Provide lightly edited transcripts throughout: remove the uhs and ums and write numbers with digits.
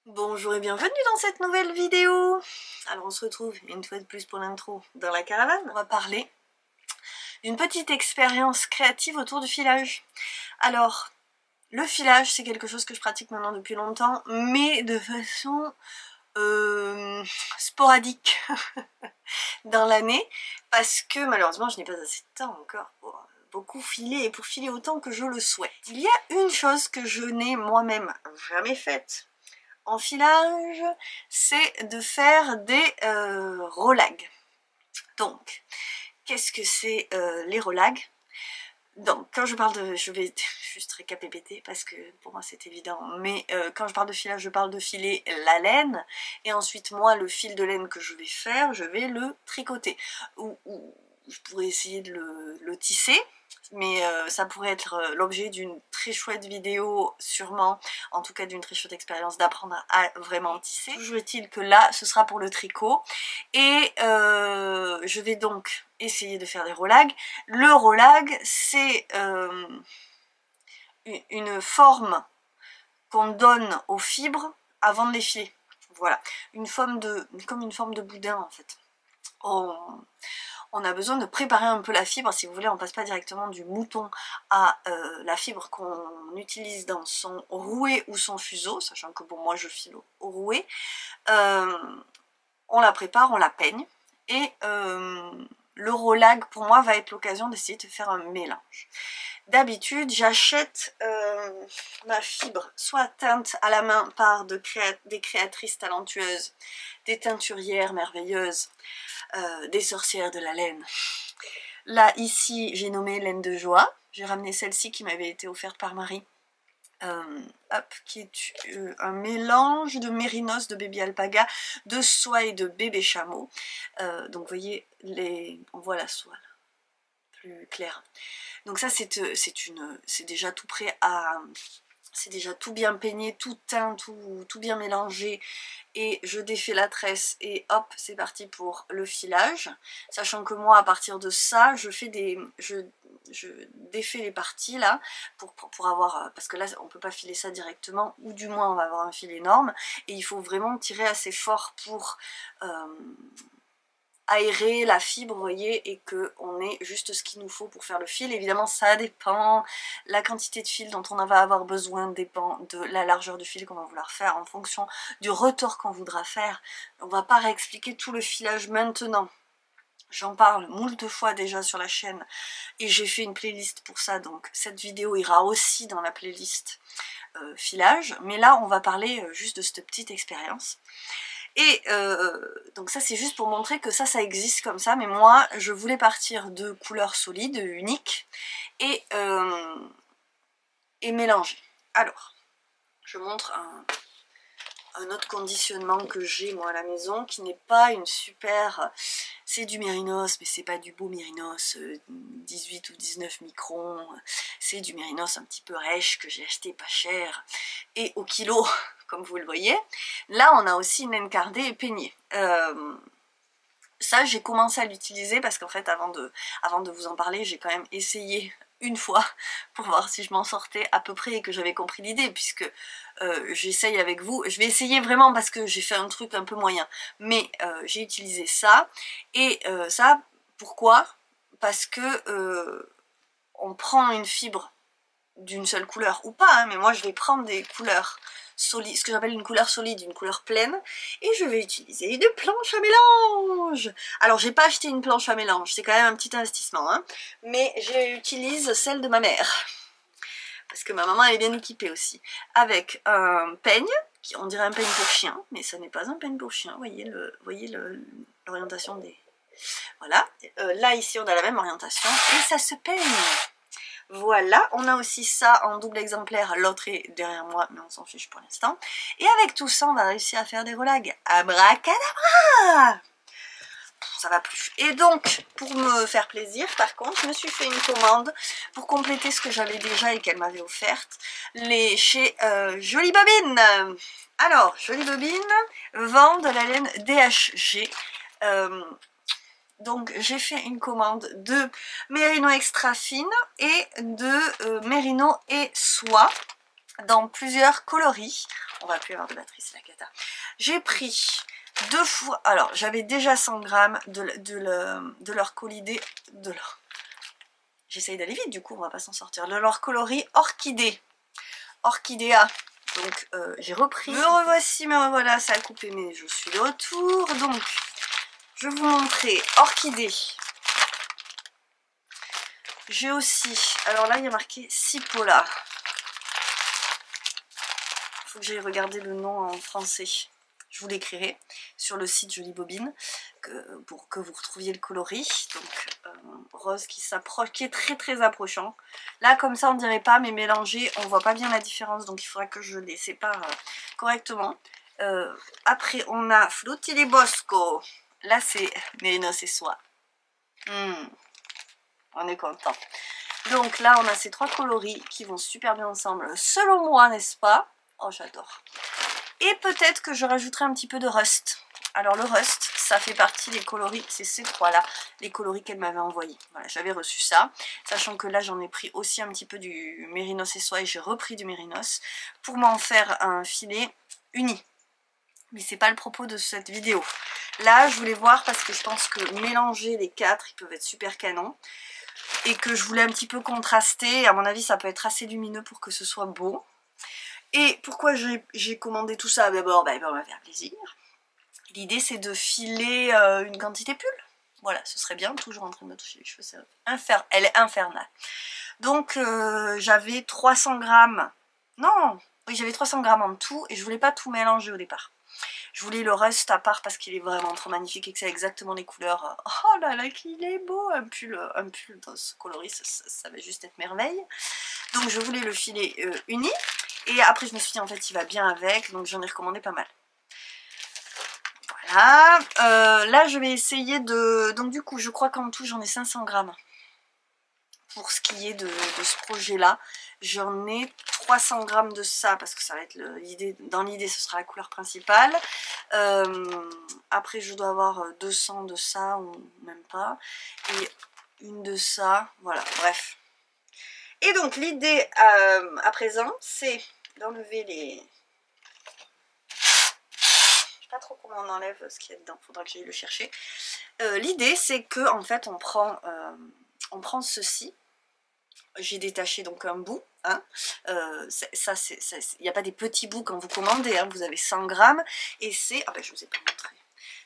Bonjour et bienvenue dans cette nouvelle vidéo. Alors on se retrouve une fois de plus pour l'intro dans la caravane. On va parler d'une petite expérience créative autour du filage. Alors, le filage c'est quelque chose que je pratique maintenant depuis longtemps, mais de façon sporadique dans l'année, parce que malheureusement je n'ai pas assez de temps encore pour beaucoup filer et pour filer autant que je le souhaite. Il y a une chose que je n'ai moi-même jamais faite en filage, c'est de faire des rollags. Donc, qu'est-ce que c'est les rollags? Donc, quand je parle de... Je vais juste récapépéter parce que pour moi c'est évident, mais quand je parle de filage, je parle de filer la laine, et ensuite moi, le fil de laine que je vais faire, je vais le tricoter. Ou je pourrais essayer de le tisser, mais ça pourrait être l'objet d'une très chouette vidéo, sûrement, en tout cas d'une très chouette expérience d'apprendre à vraiment tisser. Toujours est-il que là, ce sera pour le tricot, et je vais donc essayer de faire des rollags. Le rollag, c'est une forme qu'on donne aux fibres avant de les filer. Voilà, comme une forme de boudin en fait. On a besoin de préparer un peu la fibre, si vous voulez, on passe pas directement du mouton à la fibre qu'on utilise dans son rouet ou son fuseau, sachant que bon, moi je file au rouet. On la prépare, on la peigne, et le rollag pour moi va être l'occasion d'essayer de faire un mélange. D'habitude, j'achète ma fibre soit teinte à la main par des créatrices talentueuses, des teinturières merveilleuses, des sorcières de la laine. Là, ici, j'ai nommé laine de joie. J'ai ramené celle-ci qui m'avait été offerte par Marie. Qui est un mélange de mérinos, de baby alpaga, de soie et de bébé chameau. Donc vous voyez, on voit la soie là, plus claire. Donc ça c'est déjà tout prêt à... C'est déjà tout bien peigné, tout teint, tout bien mélangé, et je défais la tresse et hop, c'est parti pour le filage. Sachant que moi, à partir de ça, je défais les parties là pour avoir, parce que là on peut pas filer ça directement, ou du moins on va avoir un fil énorme, et il faut vraiment tirer assez fort pour aérer la fibre, vous voyez, et qu'on ait juste ce qu'il nous faut pour faire le fil. Évidemment ça dépend, la quantité de fil dont on va avoir besoin dépend de la largeur du fil qu'on va vouloir faire, en fonction du retort qu'on voudra faire. On va pas réexpliquer tout le filage maintenant, j'en parle moult fois déjà sur la chaîne, et j'ai fait une playlist pour ça, donc cette vidéo ira aussi dans la playlist filage, mais là on va parler juste de cette petite expérience. Et donc ça c'est juste pour montrer que ça existe comme ça, mais moi je voulais partir de couleurs solides, uniques, et mélanger. Alors, je montre un autre conditionnement que j'ai moi à la maison, qui n'est pas une super... C'est du mérinos, mais c'est pas du beau mérinos 18 ou 19 microns, c'est du mérinos un petit peu rêche que j'ai acheté pas cher, et au kilo, comme vous le voyez. Là on a aussi une laine cardée et peignée. Ça j'ai commencé à l'utiliser parce qu'en fait avant de vous en parler, j'ai quand même essayé une fois pour voir si je m'en sortais à peu près et que j'avais compris l'idée, puisque j'essaye avec vous. Je vais essayer vraiment parce que j'ai fait un truc un peu moyen, mais j'ai utilisé ça, et ça, pourquoi? Parce que on prend une fibre d'une seule couleur, ou pas, hein, mais moi je vais prendre des couleurs solides, ce que j'appelle une couleur solide, une couleur pleine, et je vais utiliser une planche à mélange. Alors j'ai pas acheté une planche à mélange, c'est quand même un petit investissement, hein, mais j'utilise celle de ma mère, parce que ma maman elle est bien équipée aussi, avec un peigne, qui on dirait un peigne pour chien, mais ça n'est pas un peigne pour chien, voyez l'orientation des... Voilà, là ici on a la même orientation, et ça se peigne. Voilà, on a aussi ça en double exemplaire, l'autre est derrière moi, mais on s'en fiche pour l'instant. Et avec tout ça, on va réussir à faire des rollags. Abracadabra! Ça va plus. Et donc, pour me faire plaisir, par contre, je me suis fait une commande pour compléter ce que j'avais déjà et qu'elle m'avait offerte, chez Jolie Bobine. Alors, Jolie Bobine vend de la laine DHG. Donc j'ai fait une commande de mérino extra fine et de mérino et soie. dans plusieurs coloris. On va plus avoir de batterie, c'est la cata. J'ai pris 2 fois, alors j'avais déjà 100 grammes de leur colidé, j'essaye d'aller vite du coup, on va pas s'en sortir, de leur coloris orchidée, orchidea. Donc j'ai repris, me revoici, me revoilà, ça a coupé mais je suis de retour. Donc je vais vous montrer orchidée. J'ai aussi, alors là il y a marqué Cipolla. Il faut que j'aille regarder le nom en français. Je vous l'écrirai sur le site Jolie Bobine pour que vous retrouviez le coloris. Donc rose qui s'approche, qui est très très approchant. Là comme ça on dirait pas, mais mélangé on voit pas bien la différence, donc il faudra que je les sépare correctement. Après on a Frutti di Bosco. Là c'est Mérinos et Soie. On est content. Donc là on a ces 3 coloris qui vont super bien ensemble, selon moi, n'est-ce pas? Oh j'adore. Et peut-être que je rajouterai un petit peu de Rust. Alors le Rust, ça fait partie des coloris, c'est ces 3 là, les coloris qu'elle m'avait envoyés. Voilà, j'avais reçu ça, sachant que là j'en ai pris aussi un petit peu du Mérinos et Soie et j'ai repris du Mérinos pour m'en faire un filet uni. Mais c'est pas le propos de cette vidéo. Là je voulais voir parce que je pense que mélanger les 4, ils peuvent être super canons. Et que je voulais un petit peu contraster, à mon avis ça peut être assez lumineux pour que ce soit beau. Et pourquoi j'ai commandé tout ça? D'abord, on va faire plaisir. L'idée c'est de filer une quantité pull. Voilà, ce serait bien, toujours en train de me toucher les cheveux, elle est infernale. Donc j'avais 300 grammes, non, oui j'avais 300 grammes en tout et je voulais pas tout mélanger au départ. Je voulais le Rust à part parce qu'il est vraiment trop magnifique et que c'est exactement les couleurs. Oh là là, qu'il est beau, un pull dans ce coloris, ça va juste être merveille. Donc je voulais le filet uni. Et après je me suis dit en fait il va bien avec, donc j'en ai recommandé pas mal. Voilà. Là je vais essayer de... Donc du coup je crois qu'en tout j'en ai 500 grammes. Pour ce qui est de ce projet là, j'en ai 300 grammes de ça parce que ça va être l'idée. Dans l'idée ce sera la couleur principale. Après je dois avoir 200 de ça ou même pas, et une de ça, voilà, bref. Et donc l'idée à présent c'est d'enlever les... Je sais pas trop comment on enlève ce qu'il y a dedans, faudra que j'aille le chercher. L'idée c'est que en fait on prend ceci. J'ai détaché donc un bout, hein. Il n'y a pas des petits bouts quand vous commandez, hein. Vous avez 100 grammes et c'est, ah ben je vous ai pas montré,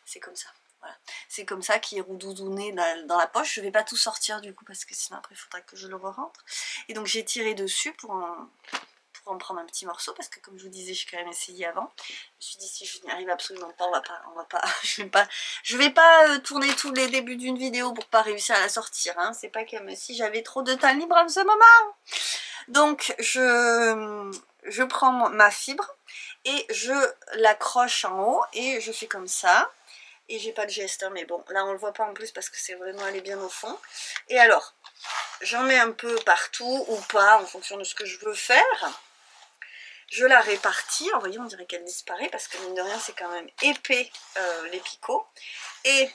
c'est comme ça, voilà, c'est comme ça qui est roudoudouné dans la poche. Je vais pas tout sortir du coup parce que sinon après il faudra que je le re-rentre. Et donc j'ai tiré dessus pour en prendre un petit morceau parce que comme je vous disais j'ai quand même essayé avant. Je me suis dit si je n'y arrive absolument pas, je vais pas tourner tous les débuts d'une vidéo pour pas réussir à la sortir, hein. C'est pas comme si j'avais trop de temps libre en ce moment. Donc je prends ma fibre et je l'accroche en haut et je fais comme ça. Et j'ai pas de geste, hein, mais bon, là on le voit pas en plus parce que c'est vraiment allé bien au fond. Et alors, j'en mets un peu partout ou pas en fonction de ce que je veux faire. Je la répartis, alors, vous voyez on dirait qu'elle disparaît parce que mine de rien c'est quand même épais les picots. Et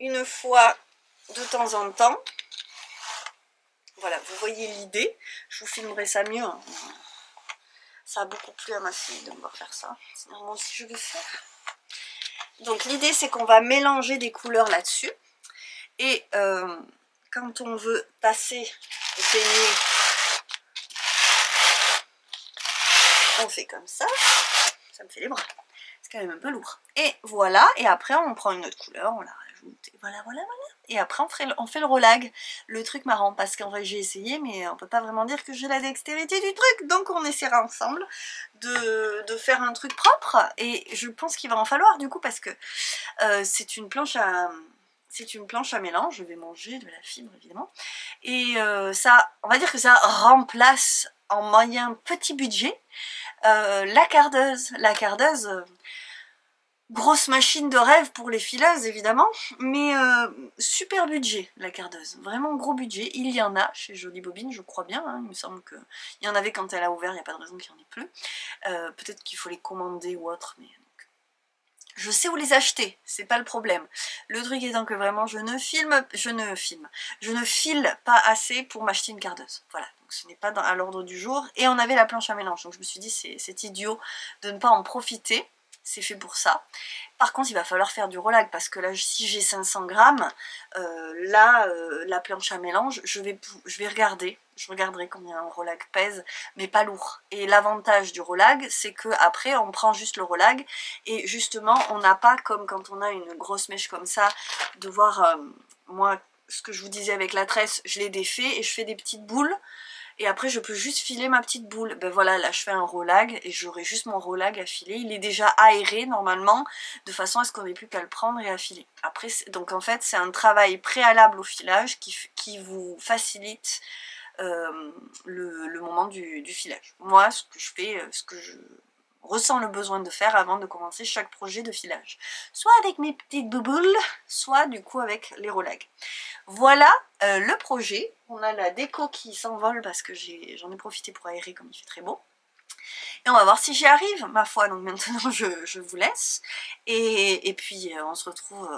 une fois de temps en temps, voilà, vous voyez l'idée, je vous filmerai ça mieux, hein. Ça a beaucoup plu à ma fille de me voir faire ça, sinon moi aussi je vais faire. Donc l'idée c'est qu'on va mélanger des couleurs là-dessus. Et quand on veut passer et peigner, on fait comme ça. Ça me fait les bras. C'est quand même un peu lourd. Et voilà. Et après, on prend une autre couleur, on la rajoute. Et voilà, voilà, voilà. Et après, on fait le rolag. Le truc marrant, parce qu'en vrai, j'ai essayé, mais on peut pas vraiment dire que j'ai la dextérité du truc. Donc, on essaiera ensemble de faire un truc propre. Et je pense qu'il va en falloir, du coup, parce que c'est une planche à... C'est une planche à mélange, je vais manger de la fibre évidemment. Et ça, on va dire que ça remplace en moyen petit budget la cardeuse. La cardeuse, grosse machine de rêve pour les fileuses évidemment, mais super budget la cardeuse, vraiment gros budget. Il y en a chez Jolie Bobine, je crois bien, hein. Il me semble qu'il y en avait quand elle a ouvert, il n'y a pas de raison qu'il n'y en ait plus. Peut-être qu'il faut les commander ou autre, mais... Je sais où les acheter, c'est pas le problème. Le truc étant que vraiment je ne file pas assez pour m'acheter une cardeuse. Voilà, donc ce n'est pas à l'ordre du jour. Et on avait la planche à mélange, donc je me suis dit c'est idiot de ne pas en profiter. C'est fait pour ça. Par contre, il va falloir faire du rolag parce que là, si j'ai 500 grammes, la planche à mélange, je vais regarder. Je regarderai combien un rolag pèse, mais pas lourd. Et l'avantage du rolag, c'est que après, on prend juste le rolag et justement, on n'a pas comme quand on a une grosse mèche comme ça, de voir moi ce que je vous disais avec la tresse, je l'ai défait et je fais des petites boules. Et après je peux juste filer ma petite boule. Ben voilà, là je fais un rolag et j'aurai juste mon rolag à filer. Il est déjà aéré normalement, de façon à ce qu'on n'ait plus qu'à le prendre et à filer. Après, donc en fait c'est un travail préalable au filage qui vous facilite le moment du filage. Moi ce que je fais, ce que je ressens le besoin de faire avant de commencer chaque projet de filage. Soit avec mes petites bouboules, soit du coup avec les rolags. Voilà le projet. On a la déco qui s'envole parce que j'en ai profité pour aérer comme il fait très beau. Et on va voir si j'y arrive, ma foi. Donc maintenant je vous laisse. Et puis on se retrouve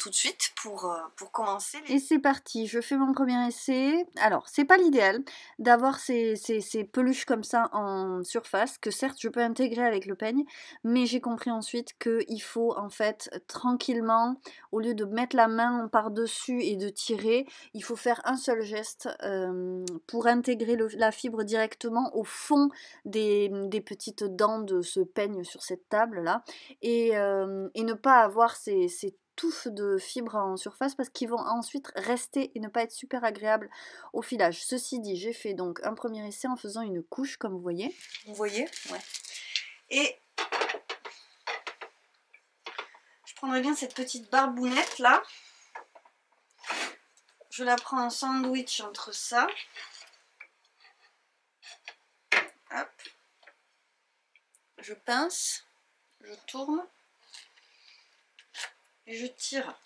tout de suite pour commencer. Et c'est parti, je fais mon premier essai. Alors c'est pas l'idéal d'avoir ces peluches comme ça en surface, que certes je peux intégrer avec le peigne, mais j'ai compris ensuite qu'il faut en fait tranquillement, au lieu de mettre la main par-dessus et de tirer, il faut faire un seul geste pour intégrer la fibre directement au fond des petites dents de ce peigne sur cette table là et ne pas avoir ces touffes de fibres en surface parce qu'ils vont ensuite rester et ne pas être super agréables au filage. Ceci dit, j'ai fait donc un premier essai en faisant une couche comme vous voyez. Vous voyez? Ouais. Et je prendrai bien cette petite barbounette là. Je la prends en sandwich entre ça. Hop. Je pince, je tourne et je tire.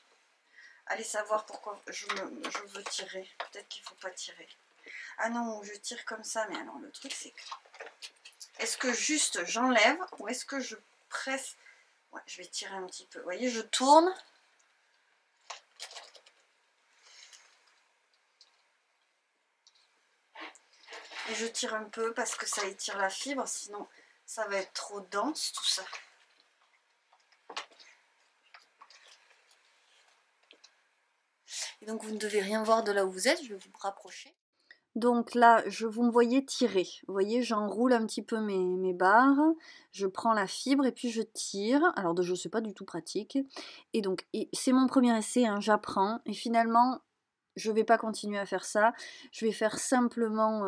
Allez savoir pourquoi je veux tirer. Peut-être qu'il ne faut pas tirer. Ah non, je tire comme ça. Mais alors le truc c'est que... Est-ce que juste j'enlève ou est-ce que je presse? Ouais, je vais tirer un petit peu. Vous voyez, je tourne. Et je tire un peu parce que ça étire la fibre. Sinon, ça va être trop dense tout ça. Et donc vous ne devez rien voir de là où vous êtes, je vais vous rapprocher. Donc là, vous me voyez tirer. Vous voyez, j'enroule un petit peu mes barres, je prends la fibre et puis je tire. Alors je ne sais pas du tout pratique. Et donc, c'est mon premier essai, hein, j'apprends. Et finalement, je ne vais pas continuer à faire ça. Je vais faire simplement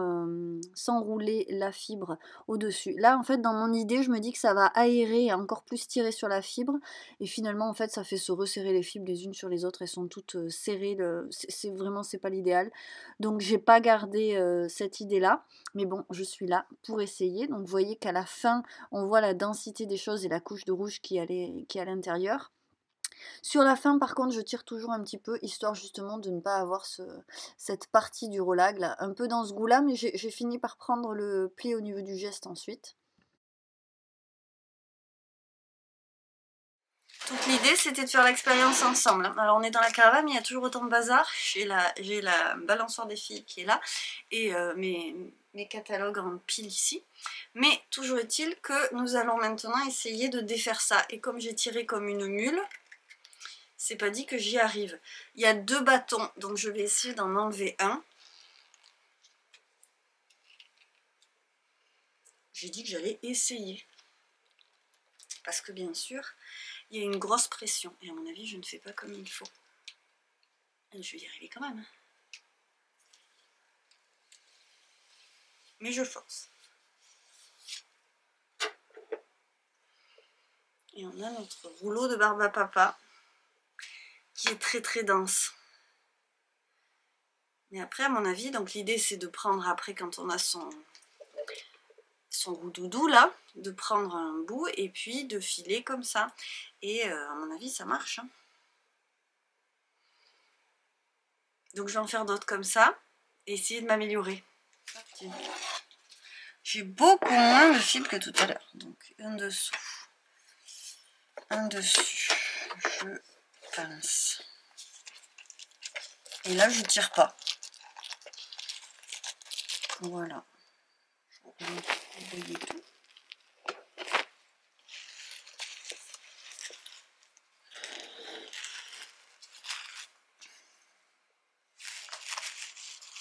s'enrouler la fibre au-dessus. Là, en fait, dans mon idée, je me dis que ça va aérer et encore plus tirer sur la fibre. Et finalement, en fait, ça fait se resserrer les fibres les unes sur les autres. Elles sont toutes serrées. C'est pas l'idéal. Donc, j'ai pas gardé cette idée-là. Mais bon, je suis là pour essayer. Donc, vous voyez qu'à la fin, on voit la densité des choses et la couche de rouge qui est à l'intérieur. Sur la fin, par contre, je tire toujours un petit peu, histoire justement de ne pas avoir cette partie du rolag, là, un peu dans ce goût-là, mais j'ai fini par prendre le pli au niveau du geste ensuite. Donc l'idée, c'était de faire l'expérience ensemble. Alors on est dans la caravane, mais il y a toujours autant de bazar. J'ai la balançoire des filles qui est là, et mes catalogues en pile ici. Mais toujours est-il que nous allons maintenant essayer de défaire ça. Et comme j'ai tiré comme une mule, c'est pas dit que j'y arrive. Il y a 2 bâtons, donc je vais essayer d'en enlever un. J'ai dit que j'allais essayer. Parce que bien sûr, il y a une grosse pression. Et à mon avis, je ne fais pas comme il faut. Et je vais y arriver quand même. Mais je force. Et on a notre rouleau de barbe à papa qui est très très dense. Mais après, à mon avis, donc l'idée c'est de prendre après quand on a son roux doudou là, de prendre un bout et puis de filer comme ça. Et à mon avis, ça marche. Hein. Donc je vais en faire d'autres comme ça et essayer de m'améliorer. J'ai beaucoup moins de fibres que tout à l'heure. Donc un dessous. un dessus. Je pince. Et là, je tire pas. Voilà. Vous voyez tout.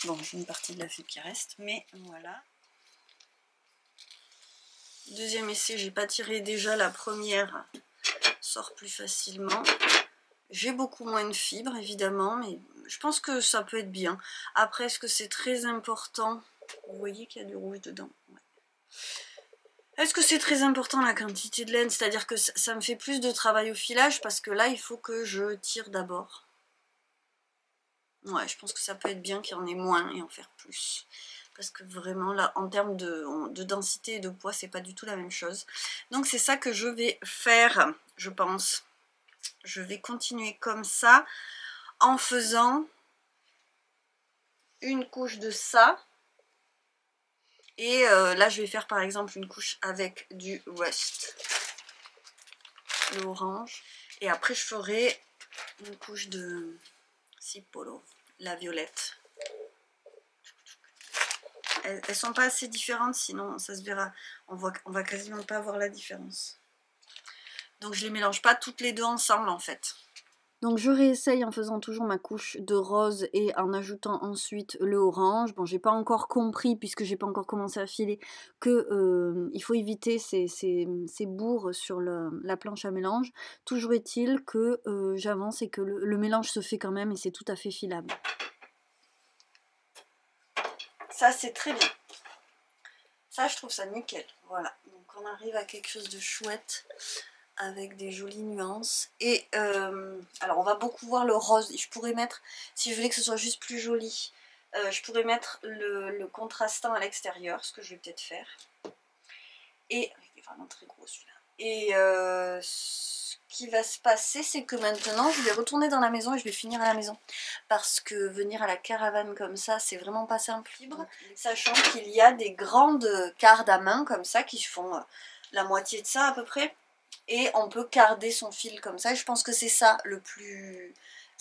Bon, j'ai une partie de la fibre qui reste, mais voilà. Deuxième essai, j'ai pas tiré déjà, la première sort plus facilement. J'ai beaucoup moins de fibres, évidemment, mais je pense que ça peut être bien. Après, est-ce que c'est très important? Vous voyez qu'il y a du rouge dedans. Ouais. Est-ce que c'est très important la quantité de laine? C'est-à-dire que ça me fait plus de travail au filage, parce que là, il faut que je tire d'abord. Ouais, je pense que ça peut être bien qu'il y en ait moins et en faire plus. Parce que vraiment, là, en termes de densité et de poids, c'est pas du tout la même chose. Donc, c'est ça que je vais faire, je pense. Je vais continuer comme ça, en faisant une couche de ça. Et là, je vais faire, par exemple, une couche avec du Rust. Le orange. Et après, je ferai une couche de Cipolo, la violette. Elles sont pas assez différentes, sinon ça se verra. On va quasiment pas voir la différence. Donc je les mélange pas toutes les deux ensemble en fait. Donc je réessaye en faisant toujours ma couche de rose et en ajoutant ensuite le orange. Bon, j'ai pas encore compris, puisque j'ai pas encore commencé à filer, que il faut éviter ces bourres sur la planche à mélange. Toujours est-il que j'avance et que le mélange se fait quand même et c'est tout à fait filable. Ça, c'est très bien. Ça, je trouve ça nickel. Voilà. Donc, on arrive à quelque chose de chouette avec des jolies nuances. Et alors, on va beaucoup voir le rose. Et je pourrais mettre, si je voulais que ce soit juste plus joli, je pourrais mettre le contrastant à l'extérieur, ce que je vais peut-être faire. Et il est vraiment très gros celui-là. Et ce qui va se passer, c'est que maintenant, je vais retourner dans la maison et je vais finir à la maison. Parce que venir à la caravane comme ça, c'est vraiment pas simple. Sachant qu'il y a des grandes cardes à main comme ça qui font la moitié de ça à peu près. Et on peut carder son fil comme ça. Et je pense que c'est ça le plus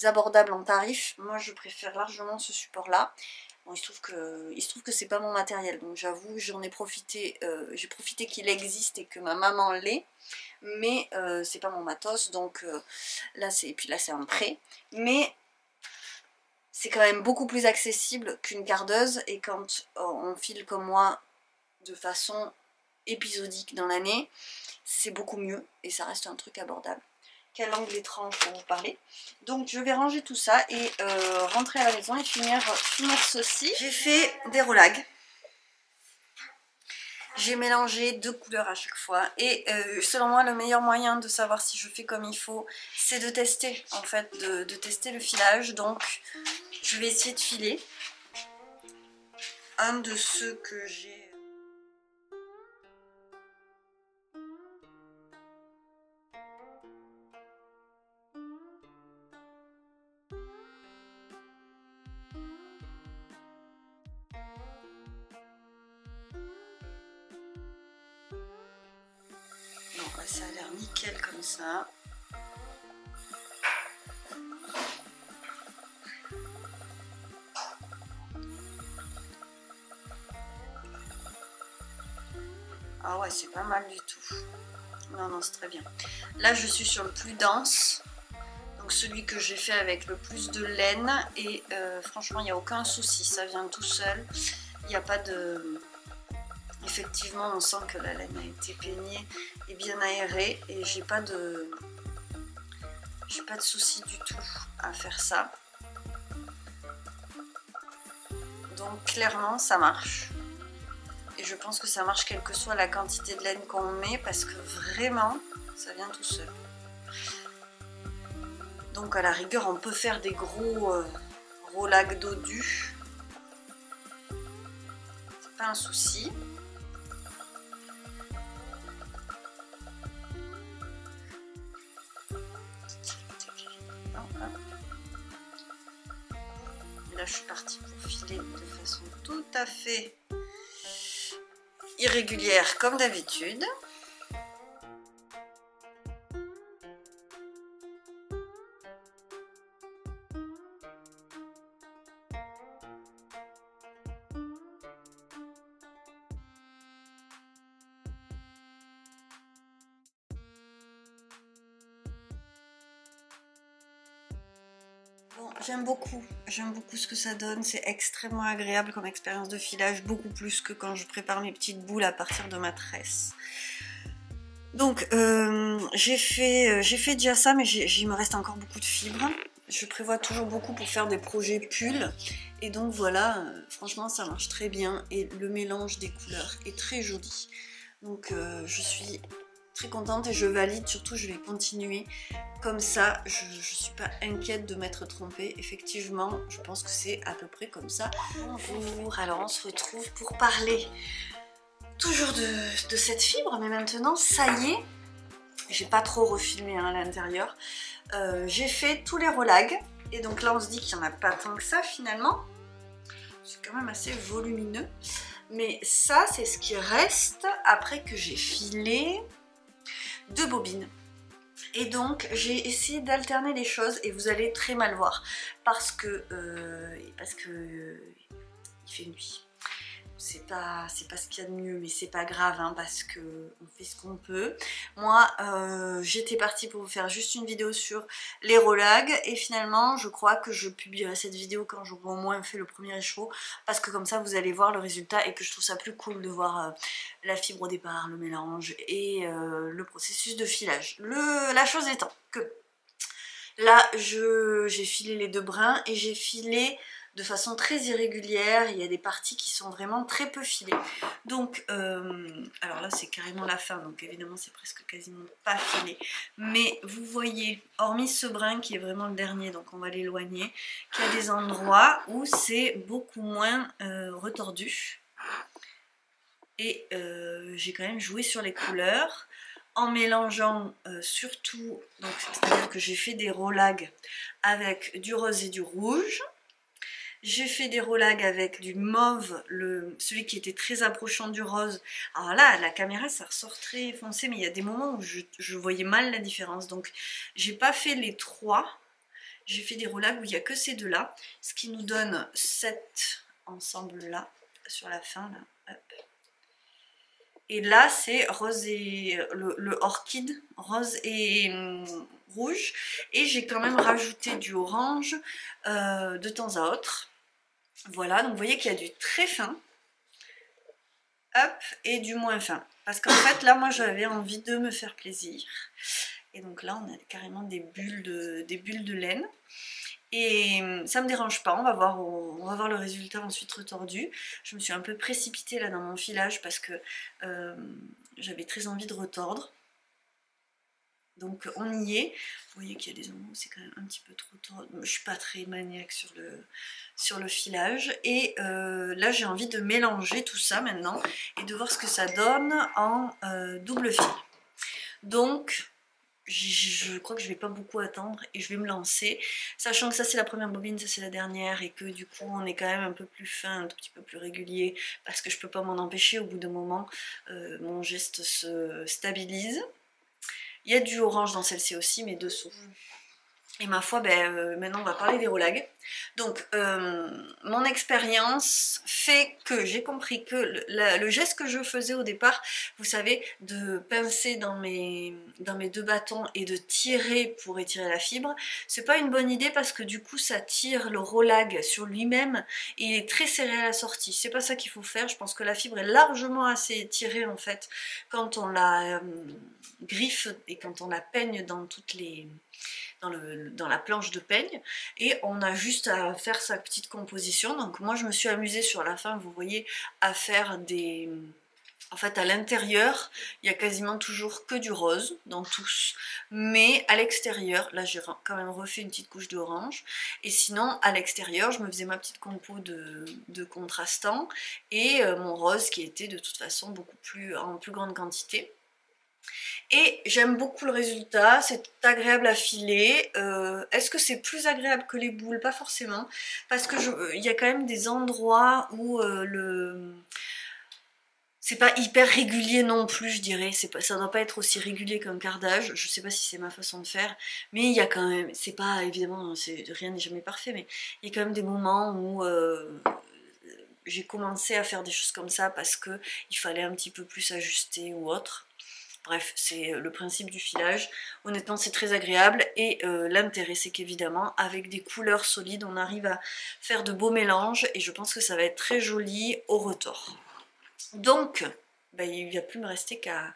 abordable en tarif. Moi, je préfère largement ce support-là. Bon, il se trouve que c'est pas mon matériel, donc j'avoue, j'en ai profité, j'ai profité qu'il existe et que ma maman l'ait, mais c'est pas mon matos, donc là c'est un prêt, mais c'est quand même beaucoup plus accessible qu'une cardeuse, et quand on file comme moi de façon épisodique dans l'année, c'est beaucoup mieux et ça reste un truc abordable. Quel angle étrange pour vous parler. Donc je vais ranger tout ça et rentrer à la maison et finir ceci. J'ai fait des roulags. J'ai mélangé 2 couleurs à chaque fois. Et selon moi, le meilleur moyen de savoir si je fais comme il faut, c'est de tester, en fait, de tester le filage. Donc je vais essayer de filer un de ceux que j'ai. Ça a l'air nickel comme ça. Ah ouais, c'est pas mal du tout. Non, non, c'est très bien. Là, je suis sur le plus dense. Donc celui que j'ai fait avec le plus de laine. Et franchement, il n'y a aucun souci. Ça vient tout seul. Il n'y a pas de... Effectivement, on sent que la laine a été peignée et bien aérée. Et j'ai pas de souci du tout à faire ça. Donc clairement, ça marche. Et je pense que ça marche quelle que soit la quantité de laine qu'on met, parce que vraiment, ça vient tout seul. Donc à la rigueur, on peut faire des gros roulags dodus. C'est pas un souci. Là, je suis partie pour filer de façon tout à fait irrégulière comme d'habitude. Bon, j'aime beaucoup ce que ça donne, c'est extrêmement agréable comme expérience de filage, beaucoup plus que quand je prépare mes petites boules à partir de ma tresse. Donc j'ai fait déjà ça, mais il me reste encore beaucoup de fibres. Je prévois toujours beaucoup pour faire des projets pulls, et donc voilà, franchement ça marche très bien, et le mélange des couleurs est très joli. Donc je suis très contente et je valide, surtout je vais continuer comme ça, je ne suis pas inquiète de m'être trompée, effectivement je pense que c'est à peu près comme ça. Bonjour, alors on se retrouve pour parler toujours de cette fibre, mais maintenant ça y est, j'ai pas trop refilmé à l'intérieur, j'ai fait tous les relags, et donc là on se dit qu'il n'y en a pas tant que ça finalement, c'est quand même assez volumineux, mais ça c'est ce qui reste après que j'ai filé 2 bobines. Et donc j'ai essayé d'alterner les choses, et vous allez très mal voir parce que il fait nuit. C'est pas ce qu'il y a de mieux, mais c'est pas grave hein, parce que on fait ce qu'on peut. Moi j'étais partie pour vous faire juste une vidéo sur les relags, et finalement je crois que je publierai cette vidéo quand j'aurai au moins fait le premier écheveau, parce que comme ça vous allez voir le résultat, et que je trouve ça plus cool de voir la fibre au départ, le mélange et le processus de filage. La chose étant que là j'ai filé les 2 brins, et j'ai filé de façon très irrégulière, il y a des parties qui sont vraiment très peu filées. Donc, alors là c'est carrément la fin, donc évidemment c'est presque quasiment pas filé. Mais vous voyez, hormis ce brin qui est vraiment le dernier, donc on va l'éloigner, qu'il y a des endroits où c'est beaucoup moins retordu. Et j'ai quand même joué sur les couleurs en mélangeant surtout, c'est-à-dire que j'ai fait des relags avec du rose et du rouge. J'ai fait des relags avec du mauve, celui qui était très approchant du rose. Alors là, à la caméra, ça ressort très foncé, mais il y a des moments où je voyais mal la différence. Donc, j'ai pas fait les 3. J'ai fait des relags où il n'y a que ces 2-là. Ce qui nous donne cet ensemble-là, sur la fin. Là. Hop. Et là, c'est rose et le orchide, rose et rouge. Et j'ai quand même rajouté du orange de temps à autre. Voilà, donc vous voyez qu'il y a du très fin, hop, et du moins fin. Parce qu'en fait, là, moi, j'avais envie de me faire plaisir. Et donc là, on a carrément des bulles de laine. Et ça me dérange pas, on va voir le résultat ensuite retordu. Je me suis un peu précipitée là dans mon filage parce que j'avais très envie de retordre. Donc on y est. Vous voyez qu'il y a des endroits où c'est quand même un petit peu trop tôt. Je suis pas très maniaque sur le filage. Et là j'ai envie de mélanger tout ça maintenant et de voir ce que ça donne en double fil. Donc je crois que je vais pas beaucoup attendre et je vais me lancer. Sachant que ça c'est la première bobine, ça c'est la dernière, et que du coup on est quand même un peu plus fin, un tout petit peu plus régulier, parce que je peux pas m'en empêcher, au bout d'un moment mon geste se stabilise. Il y a du orange dans celle-ci aussi, mais dessous. Et ma foi, maintenant on va parler des relags. Donc mon expérience fait que j'ai compris que le geste que je faisais au départ, vous savez, de pincer dans mes 2 bâtons et de tirer pour étirer la fibre, c'est pas une bonne idée parce que du coup ça tire le relag sur lui-même et il est très serré à la sortie. C'est pas ça qu'il faut faire, je pense que la fibre est largement assez étirée en fait quand on la griffe et quand on la peigne dans dans la planche de peigne, et on a juste à faire sa petite composition. Donc moi je me suis amusée sur la fin, vous voyez, à faire des... En fait à l'intérieur il y a quasiment toujours que du rose dans tous, mais à l'extérieur, là j'ai quand même refait une petite couche d'orange, et sinon à l'extérieur je me faisais ma petite compo de contrastants et mon rose qui était de toute façon en plus grande quantité. Et j'aime beaucoup le résultat, c'est agréable à filer. Est-ce que c'est plus agréable que les boules? Pas forcément, parce que il y a quand même des endroits où c'est pas hyper régulier non plus, je dirais. Ça doit pas être aussi régulier qu'un cardage. Je sais pas si c'est ma façon de faire, mais il y a quand même, c'est pas évidemment, rien n'est jamais parfait, mais il y a quand même des moments où j'ai commencé à faire des choses comme ça parce que il fallait un petit peu plus ajuster ou autre. Bref, c'est le principe du filage. Honnêtement, c'est très agréable. Et l'intérêt, c'est qu'évidemment, avec des couleurs solides, on arrive à faire de beaux mélanges. Et je pense que ça va être très joli au retors. Donc, bah, il ne va plus me rester qu'à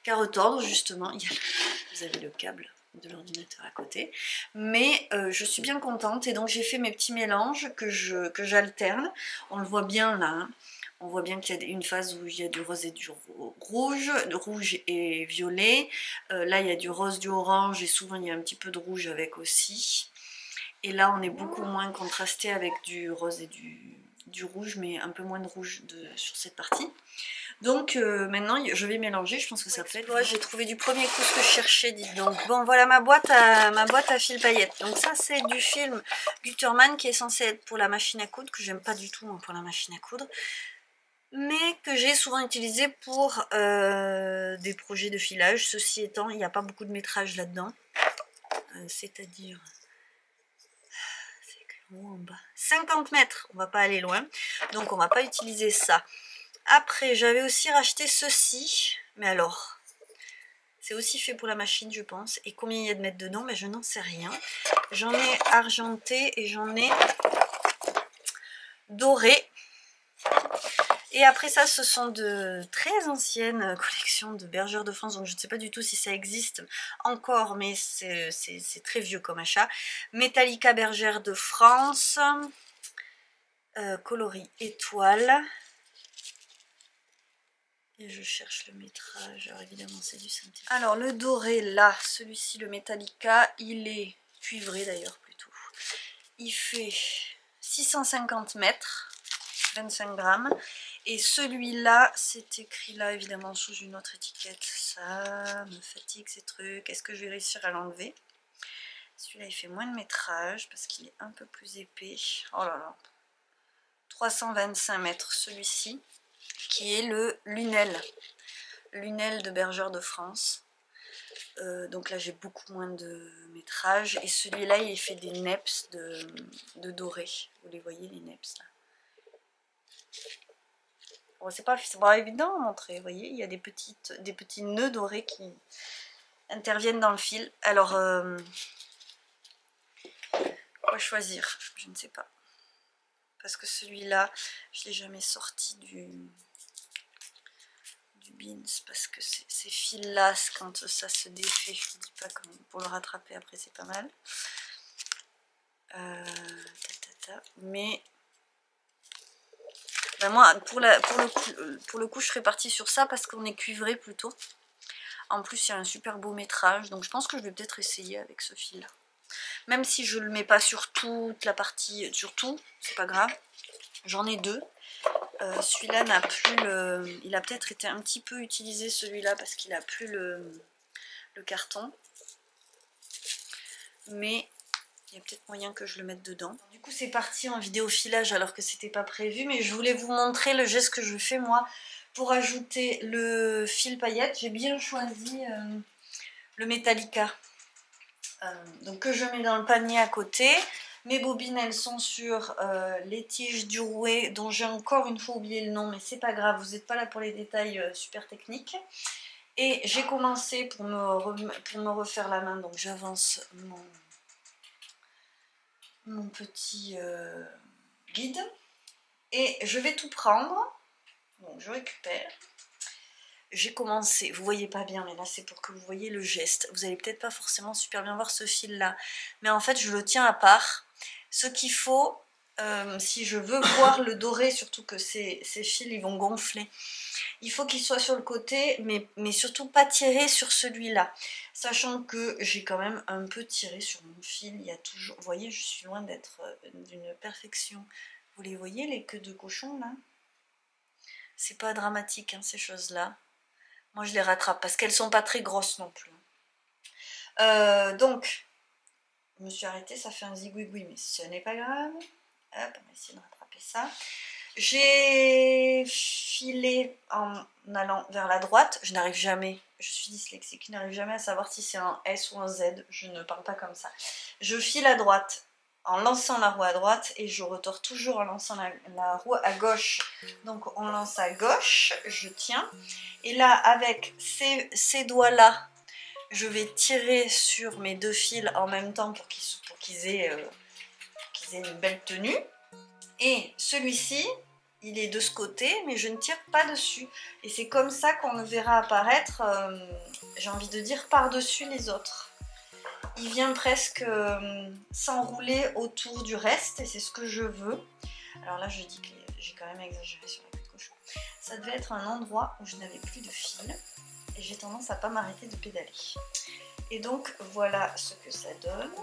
retordre, justement. Vous avez le câble de l'ordinateur à côté. Mais je suis bien contente. Et donc, j'ai fait mes petits mélanges que j'alterne. On le voit bien là, hein. On voit bien qu'il y a une phase où il y a du rose et du rouge, de rouge et violet. Là, il y a du rose, du orange et souvent il y a un petit peu de rouge avec aussi. Et là, on est beaucoup moins contrasté avec du rose et du rouge, mais un peu moins de rouge sur cette partie. Donc maintenant, je vais mélanger, je pense que ça peut être... J'ai trouvé du premier coup ce que je cherchais, dites donc. Bon, voilà ma boîte à fil paillettes. Donc ça, c'est du film Gutermann qui est censé être pour la machine à coudre, que j'aime pas du tout pour la machine à coudre, mais que j'ai souvent utilisé pour des projets de filage. Ceci étant, il n'y a pas beaucoup de métrage là-dedans. C'est-à-dire... c'est en bas. 50 mètres, on va pas aller loin. Donc on va pas utiliser ça. Après, j'avais aussi racheté ceci. Mais alors, c'est aussi fait pour la machine, je pense. Et combien il y a de mètres dedans? Ben, je n'en sais rien. J'en ai argenté et j'en ai doré. Et après ça, ce sont de très anciennes collections de Bergère de France, donc je ne sais pas du tout si ça existe encore, mais c'est très vieux comme achat. Metallica Bergère de France, coloris étoile. Et je cherche le métrage, alors évidemment c'est du synthétique. Alors le doré là, celui-ci, le Metallica, il est cuivré d'ailleurs plutôt. Il fait 650 mètres, 25 grammes. Et celui-là, c'est écrit là, évidemment, sous une autre étiquette. Ça me fatigue ces trucs. Est-ce que je vais réussir à l'enlever? Celui-là, il fait moins de métrage parce qu'il est un peu plus épais. Oh là là. 325 mètres, celui-ci, qui est le Lunel. Lunel de Bergère de France. Donc là, j'ai beaucoup moins de métrage. Et celui-là, il fait des neps de doré. Vous les voyez, les neps, là? Bon, c'est pas évident à montrer, vous voyez, il y a des petits nœuds dorés qui interviennent dans le fil. Alors, quoi choisir? Je ne sais pas. Parce que celui-là, je ne l'ai jamais sorti du bins, parce que ces fils-là, quand ça se défait, je ne dis pas comment, pour le rattraper après, c'est pas mal. Mais... ben moi, pour le coup, je serais partie sur ça parce qu'on est cuivré plutôt. En plus, il y a un super beau métrage, donc je pense que je vais peut-être essayer avec ce fil-là. Même si je ne le mets pas sur toute la partie, sur tout, c'est pas grave. J'en ai deux. Celui-là n'a plus le... Il a peut-être été un petit peu utilisé, celui-là, parce qu'il a plus le carton. Mais... il y a peut-être moyen que je le mette dedans. Du coup, c'est parti en vidéo filage alors que c'était pas prévu, mais je voulais vous montrer le geste que je fais moi pour ajouter le fil paillette. J'ai bien choisi le Metallica, donc que je mets dans le panier à côté. Mes bobines, elles sont sur les tiges du rouet, dont j'ai encore une fois oublié le nom, mais c'est pas grave, vous n'êtes pas là pour les détails super techniques. Et j'ai commencé pour me refaire la main, donc j'avance mon petit guide et je vais tout prendre. Donc je récupère. J'ai commencé, vous voyez pas bien, mais là c'est pour que vous voyez le geste. Vous allez peut-être pas forcément super bien voir ce fil là, mais en fait je le tiens à part. Ce qu'il faut, si je veux voir le doré, surtout que ces fils ils vont gonfler, il faut qu'il soit sur le côté, mais surtout pas tirer sur celui-là. Sachant que j'ai quand même un peu tiré sur mon fil, il y a toujours... Vous voyez, je suis loin d'être d'une perfection. Vous les voyez, les queues de cochon, là? C'est pas dramatique, hein, ces choses-là. Moi, je les rattrape, parce qu'elles sont pas très grosses non plus. Donc, je me suis arrêtée, ça fait un zigouigoui, mais ce n'est pas grave. Hop, on va essayer de rattraper ça. J'ai filé en allant vers la droite, je n'arrive jamais, je suis dyslexique, je n'arrive jamais à savoir si c'est un S ou un Z, je ne parle pas comme ça. Je file à droite en lançant la roue à droite et je retors toujours en lançant la roue à gauche. Donc on lance à gauche, je tiens. Et là, avec ces doigts-là, je vais tirer sur mes 2 fils en même temps pour qu'ils aient une belle tenue. Et celui-ci, il est de ce côté, mais je ne tire pas dessus. Et c'est comme ça qu'on le verra apparaître, j'ai envie de dire, par-dessus les autres. Il vient presque s'enrouler autour du reste et c'est ce que je veux. Alors là je dis que j'ai quand même exagéré sur la queue de cochon. Ça devait être un endroit où je n'avais plus de fil et j'ai tendance à pas m'arrêter de pédaler. Et donc voilà ce que ça donne.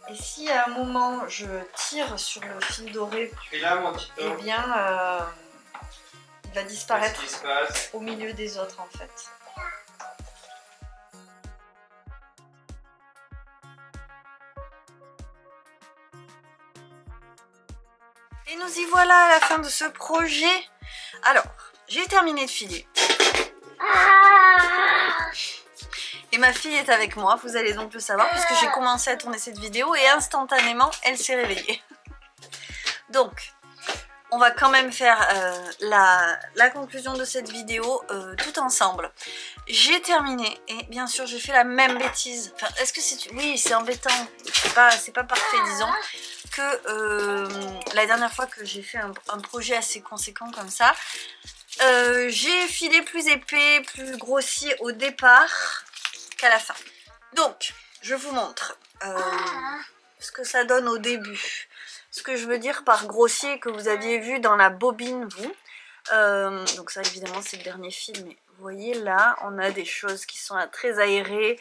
Et si à un moment je tire sur le fil doré, eh bien il va disparaître au milieu des autres en fait. Et nous y voilà à la fin de ce projet. Alors, j'ai terminé de filer. Et ma fille est avec moi, vous allez donc le savoir, puisque j'ai commencé à tourner cette vidéo et instantanément, elle s'est réveillée. Donc, on va quand même faire la conclusion de cette vidéo tout ensemble. J'ai terminé et bien sûr j'ai fait la même bêtise. Enfin, est-ce que c'est... Oui, c'est embêtant, c'est pas parfait disons. Que la dernière fois que j'ai fait un projet assez conséquent comme ça, j'ai filé plus épais, plus grossier au départ qu'à la fin. Donc, je vous montre ce que ça donne au début. Ce que je veux dire par grossier que vous aviez vu dans la bobine, vous. Donc ça, évidemment, c'est le dernier fil, mais vous voyez là, on a des choses qui sont très aérées,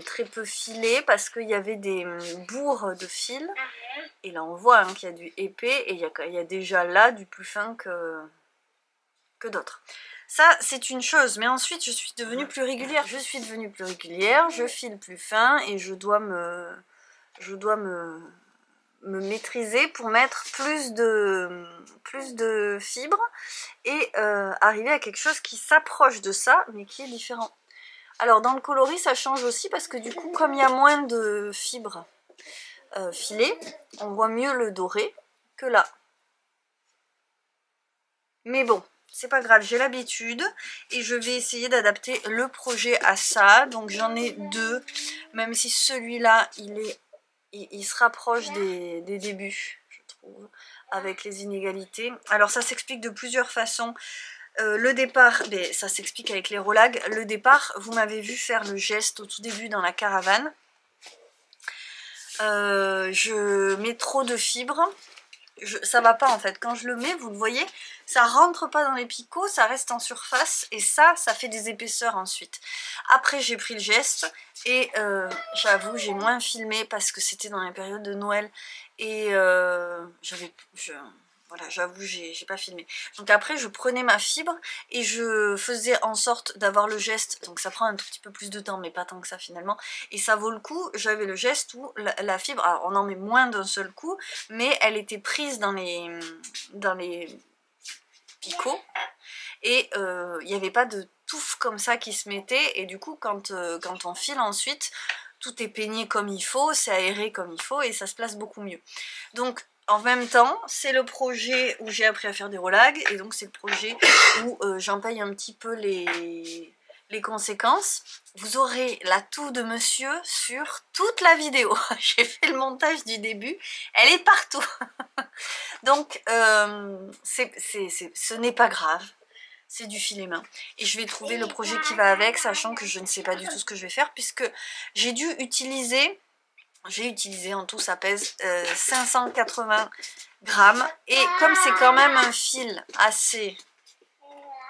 très peu filées, parce qu'il y avait des bourres de fil. Et là, on voit hein, qu'il y a du épais, et il y a déjà là du plus fin que d'autres. Ça, c'est une chose, mais ensuite, je suis devenue plus régulière. Je suis devenue plus régulière, je file plus fin, et je dois me maîtriser pour mettre plus de fibres et arriver à quelque chose qui s'approche de ça, mais qui est différent. Alors, dans le coloris, ça change aussi, parce que du coup, comme il y a moins de fibres filées, on voit mieux le doré que là. Mais bon, c'est pas grave, j'ai l'habitude et je vais essayer d'adapter le projet à ça. Donc j'en ai 2, même si celui-là il se rapproche des débuts, je trouve, avec les inégalités. Alors ça s'explique de plusieurs façons. Le départ, ça s'explique avec les rolags. Le départ, vous m'avez vu faire le geste au tout début dans la caravane. Je mets trop de fibres. Ça va pas en fait, quand je le mets, vous le voyez, ça rentre pas dans les picots, ça reste en surface et ça fait des épaisseurs ensuite. Après j'ai pris le geste et j'avoue j'ai moins filmé parce que c'était dans les périodes de Noël et voilà, j'avoue j'ai pas filmé. Donc après je prenais ma fibre et je faisais en sorte d'avoir le geste, donc ça prend un tout petit peu plus de temps mais pas tant que ça finalement, et ça vaut le coup. J'avais le geste où la fibre, alors on en met moins d'un seul coup, mais elle était prise dans les picots et il n'y avait pas de touffe comme ça qui se mettait, et du coup quand on file ensuite, tout est peigné comme il faut, c'est aéré comme il faut et ça se place beaucoup mieux. Donc en même temps, c'est le projet où j'ai appris à faire des rolags, et donc c'est le projet où j'en paye un petit peu les conséquences. Vous aurez la toux de monsieur sur toute la vidéo. J'ai fait le montage du début, elle est partout. Donc ce n'est pas grave, c'est du filet main. Et je vais trouver le projet qui va avec, sachant que je ne sais pas du tout ce que je vais faire, puisque j'ai dû utiliser... J'ai utilisé, en tout ça pèse 580 grammes. Et comme c'est quand même un fil assez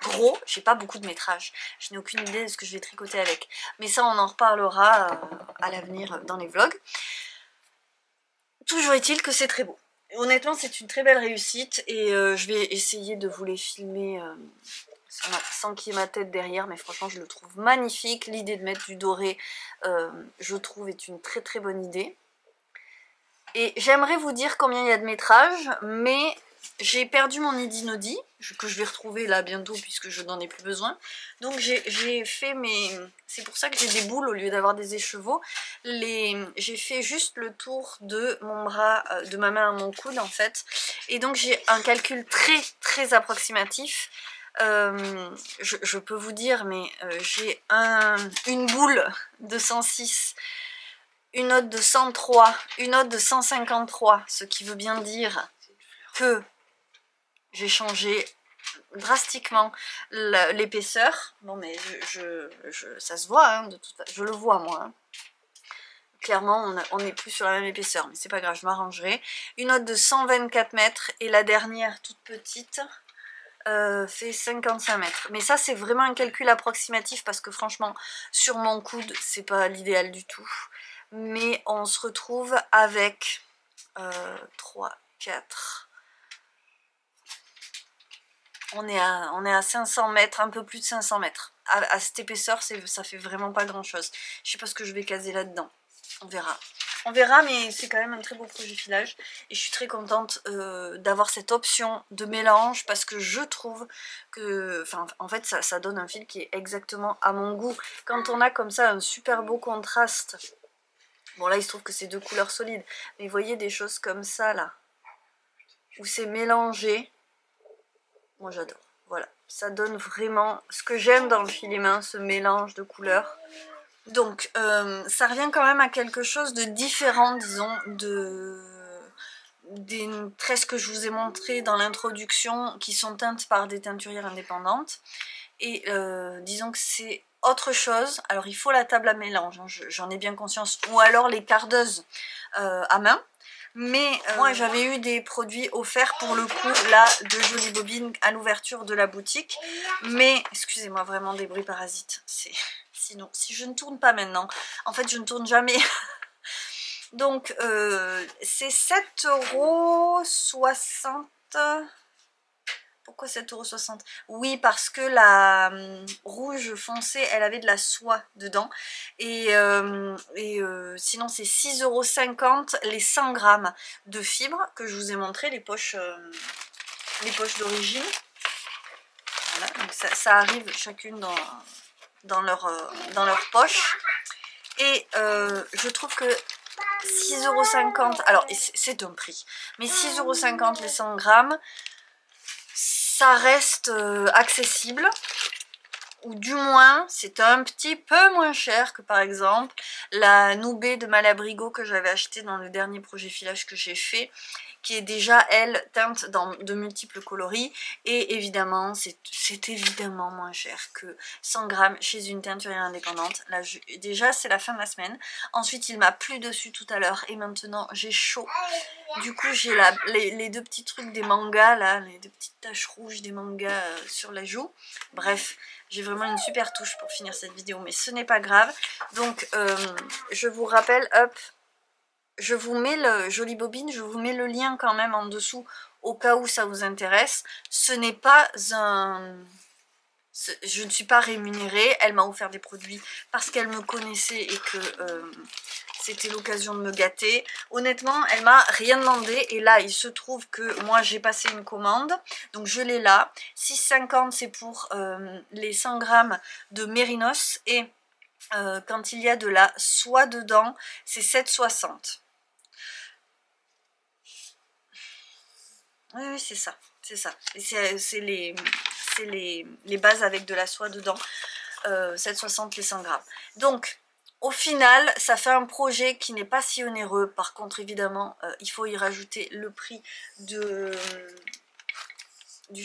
gros, j'ai pas beaucoup de métrage. Je n'ai aucune idée de ce que je vais tricoter avec. Mais ça, on en reparlera à l'avenir dans les vlogs. Toujours est-il que c'est très beau. Honnêtement, c'est une très belle réussite. Et je vais essayer de vous les filmer... sans qu'il y ait ma tête derrière, mais franchement je le trouve magnifique. L'idée de mettre du doré, je trouve, est une très très bonne idée. Et j'aimerais vous dire combien il y a de métrage, mais j'ai perdu mon Idinodi, que je vais retrouver là bientôt puisque je n'en ai plus besoin. Donc j'ai fait mes... C'est pour ça que j'ai des boules au lieu d'avoir des écheveaux. J'ai fait juste le tour de mon bras, de ma main à mon coude en fait. Et donc j'ai un calcul très approximatif. Je peux vous dire, mais j'ai une boule de 106, une autre de 103, une autre de 153, ce qui veut bien dire que j'ai changé drastiquement l'épaisseur. Bon mais ça se voit, hein, de toute façon, je le vois moi. Hein. Clairement on n'est plus sur la même épaisseur, mais c'est pas grave, je m'arrangerai. Une autre de 124 mètres et la dernière toute petite fait 55 mètres. Mais ça c'est vraiment un calcul approximatif parce que franchement sur mon coude c'est pas l'idéal du tout. Mais on se retrouve avec 3, 4... On est à 500 mètres, un peu plus de 500 mètres. À cette épaisseur, ça fait vraiment pas grand chose. Je sais pas ce que je vais caser là-dedans. On verra. On verra, mais c'est quand même un très beau projet filage. Et je suis très contente d'avoir cette option de mélange parce que je trouve que... Enfin, en fait, ça donne un fil qui est exactement à mon goût. Quand on a comme ça un super beau contraste... Bon, là, il se trouve que c'est deux couleurs solides. Mais vous voyez des choses comme ça, là. Où c'est mélangé... Moi j'adore, voilà, ça donne vraiment ce que j'aime dans le filet main, ce mélange de couleurs. Donc ça revient quand même à quelque chose de différent, disons, des tresses que je vous ai montrées dans l'introduction qui sont teintes par des teinturières indépendantes. Et disons que c'est autre chose. Alors il faut la table à mélange, hein, j'en ai bien conscience, ou alors les cardeuses à main. Mais moi j'avais eu des produits offerts pour le coup là de Jolie Bobine à l'ouverture de la boutique. Mais excusez-moi vraiment des bruits parasites. Sinon si je ne tourne pas maintenant, en fait je ne tourne jamais. Donc c'est 7,60 €. Pourquoi 7,60 €? Oui, parce que la rouge foncée, elle avait de la soie dedans. Et sinon, c'est 6,50 € les 100 grammes de fibres que je vous ai montré, les poches d'origine. Voilà, donc ça arrive chacune dans leur poche. Et je trouve que 6,50 €, alors c'est un prix, mais 6,50 € les 100 grammes, ça reste accessible, ou du moins c'est un petit peu moins cher que par exemple la Noubé de Malabrigo que j'avais acheté dans le dernier projet filage que j'ai fait, qui est déjà elle teinte dans de multiples coloris, et évidemment c'est évidemment moins cher que 100 grammes chez une teinturière indépendante. Là déjà c'est la fin de la semaine, ensuite il m'a plu dessus tout à l'heure et maintenant j'ai chaud. Du coup j'ai les deux petits trucs des mangas là, les deux petites taches rouges des mangas sur la joue. Bref, j'ai vraiment une super touche pour finir cette vidéo, mais ce n'est pas grave. Donc je vous rappelle, hop, je vous mets le Jolie Bobine, je vous mets le lien quand même en dessous au cas où ça vous intéresse. Ce n'est pas un... Je ne suis pas rémunérée, elle m'a offert des produits parce qu'elle me connaissait et que c'était l'occasion de me gâter. Honnêtement, elle m'a rien demandé et là, il se trouve que moi, j'ai passé une commande, donc je l'ai là. 6,50 € c'est pour les 100 grammes de mérinos et quand il y a de la soie dedans, c'est 7,60 €. Oui, c'est ça, c'est ça. C'est les bases avec de la soie dedans, 7,60 € les 100 grammes. Donc, au final, ça fait un projet qui n'est pas si onéreux. Par contre, évidemment, il faut y rajouter le prix du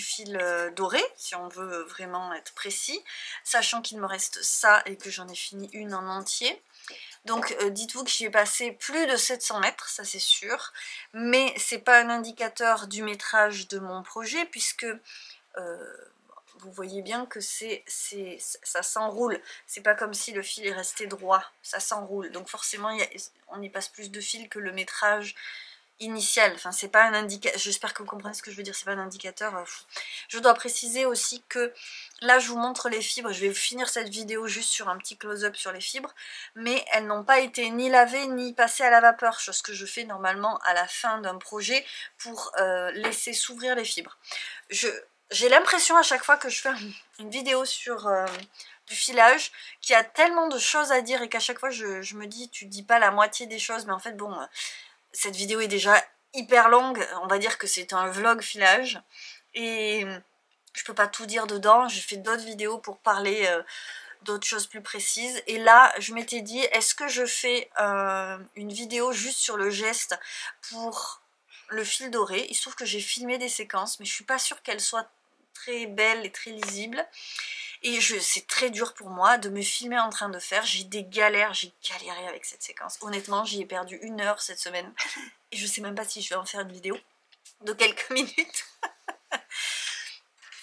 fil doré, si on veut vraiment être précis, sachant qu'il me reste ça et que j'en ai fini une en entier. Donc dites-vous que j'y ai passé plus de 700 mètres, ça c'est sûr, mais c'est pas un indicateur du métrage de mon projet puisque vous voyez bien que ça s'enroule, c'est pas comme si le fil est resté droit, ça s'enroule, donc forcément on y passe plus de fil que le métrage initial, enfin c'est pas un indicateur, j'espère que vous comprenez ce que je veux dire, c'est pas un indicateur. Je dois préciser aussi que là je vous montre les fibres, je vais finir cette vidéo juste sur un petit close-up sur les fibres, mais elles n'ont pas été ni lavées ni passées à la vapeur, chose que je fais normalement à la fin d'un projet pour laisser s'ouvrir les fibres. J'ai l'impression à chaque fois que je fais une vidéo sur du filage qu'il y a tellement de choses à dire et qu'à chaque fois je me dis tu dis pas la moitié des choses, mais en fait bon, cette vidéo est déjà hyper longue, on va dire que c'est un vlog filage et je peux pas tout dire dedans, j'ai fait d'autres vidéos pour parler d'autres choses plus précises et là je m'étais dit est-ce que je fais une vidéo juste sur le geste pour le fil doré. Il se trouve que j'ai filmé des séquences mais je suis pas sûre qu'elles soient très belles et très lisibles. Et c'est très dur pour moi de me filmer en train de faire. J'ai des galères, j'ai galéré avec cette séquence. Honnêtement, j'y ai perdu 1 heure cette semaine. Et je sais même pas si je vais en faire une vidéo de quelques minutes.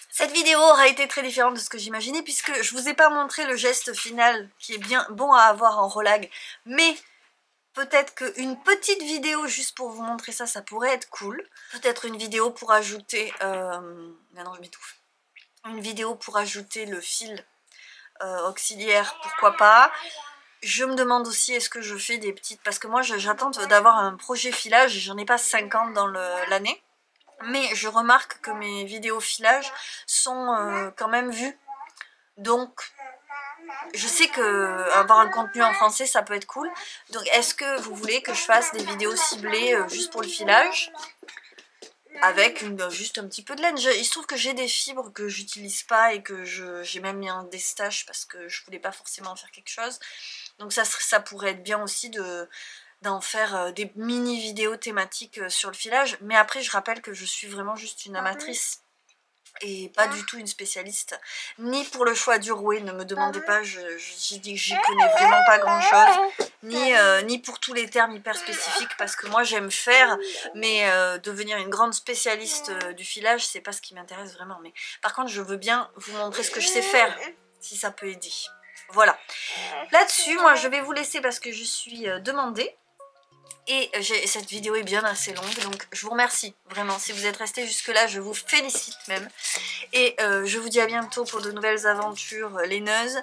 Cette vidéo aura été très différente de ce que j'imaginais puisque je vous ai pas montré le geste final qui est bien bon à avoir en relag. Mais peut-être qu'une petite vidéo juste pour vous montrer ça, ça pourrait être cool. Peut-être une vidéo pour ajouter... Maintenant je m'étouffe. Une vidéo pour ajouter le fil auxiliaire, pourquoi pas. Je me demande aussi est-ce que je fais des petites... Parce que moi j'attends d'avoir un projet filage et j'en ai pas 50 dans l'année. Mais je remarque que mes vidéos filage sont quand même vues. Donc je sais que avoir un contenu en français ça peut être cool. Donc est-ce que vous voulez que je fasse des vidéos ciblées juste pour le filage ? Avec juste un petit peu de laine. Il se trouve que j'ai des fibres que j'utilise pas et que j'ai même mis en destache parce que je voulais pas forcément faire quelque chose. Donc ça pourrait être bien aussi d'en faire des mini vidéos thématiques sur le filage. Mais après je rappelle que je suis vraiment juste une amatrice et pas du tout une spécialiste. Ni pour le choix du rouet, ne me demandez pas, j'ai dit que j'y connais vraiment pas grand chose. Ni pour tous les termes hyper spécifiques parce que moi j'aime faire, mais devenir une grande spécialiste du filage c'est pas ce qui m'intéresse vraiment. Mais par contre je veux bien vous montrer ce que je sais faire, si ça peut aider. Voilà, là-dessus moi je vais vous laisser parce que je suis demandée. Et cette vidéo est bien assez longue, donc je vous remercie vraiment. Si vous êtes resté jusque là, je vous félicite même. Et je vous dis à bientôt pour de nouvelles aventures laineuses,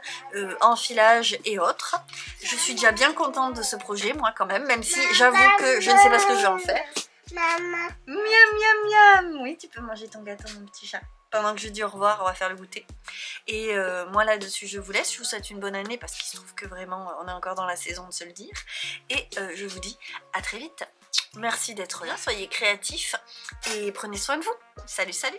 en filage et autres. Je suis déjà bien contente de ce projet, moi quand même si j'avoue que je ne sais pas ce que je vais en faire. Maman. Miam miam miam. Oui, tu peux manger ton gâteau mon petit chat. Pendant que je dis au revoir, on va faire le goûter. Et moi là-dessus je vous laisse, je vous souhaite une bonne année parce qu'il se trouve que vraiment on est encore dans la saison de se le dire. Et je vous dis à très vite. Merci d'être là, soyez créatifs et prenez soin de vous. Salut salut.